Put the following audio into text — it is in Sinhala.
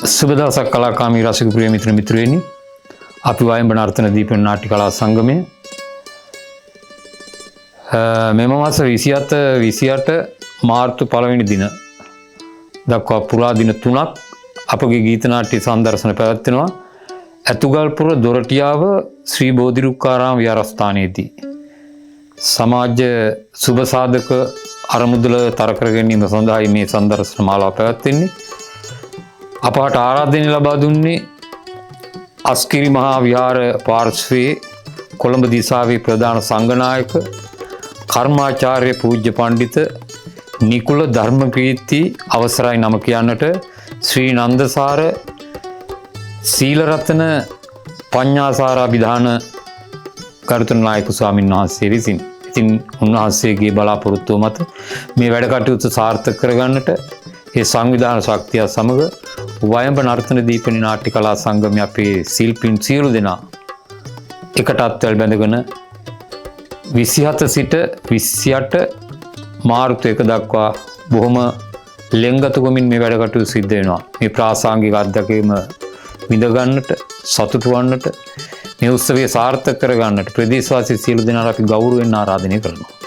සුබ දවසක් කලාකාමී රසික ප්‍රිය මිත්‍රයනි, අපි වයඹ නර්තන දීපන නාට්‍ය කලා සංගමය මෙම මාස 27 මාර්තු 1 වෙනි දින දක්වා පුරා දින 3ක් අපගේ ගීත නාට්‍ය සංදර්ශන පැවැත්වෙනවා ඇතුගල්පුර දොරටියාව ශ්‍රී බෝධිරුක්කාරාම විහාරස්ථානයේදී. සමාජ සුබ සාධක අරමුදල තර කර ගැනීම සඳහායි මේ සංදර්ශන මාලාව පැවැත්වෙන්නේ. අපට ආරාධනය ලබා දුන්නේ අස්කිරි මහා විහාර පාර්ශ්වයේ කොළඹ දිසාවේ ප්‍රධාන සංඝනායක කර්මාචාර්ය පූජ්‍ය පණ්ඩිත නිකුල ධර්මපීති අවසරයි නම කියන්නට ශ්‍රී නන්දසාර සීලරත්න පඤ්ඤාසාරාභිධාන කරුතර නායක ස්වාමීන් වහන්සේ විසින්. ඉතින් උන්වහන්සේගේ බලාපොරොත්තුව මත මේ වැඩ කටයුතු සාර්ථක කරගන්නට ඒ සංවිධාන ශක්තිය සමග වයඹ නර්තන දීපනි නාට්‍ය කලා සංගමය අපේ ශිල්පීන් සියලු දෙනා එකට අත්වැල් බැඳගෙන 27 සිට 28 මාර්තු 1 දක්වා බොහොම ලෙන්ගතුකමින් මේ වැඩ කටයුතු සිද්ධ වෙනවා. මේ ප්‍රාසංගික අත්දැකීම විඳ ගන්නට, සතුටු වන්නට, මේ උත්සවය සාර්ථක කර ගන්නට ප්‍රදේශවාසී සියලු දෙනාට අපි ගෞරවයෙන් ආරාධනය කරනවා.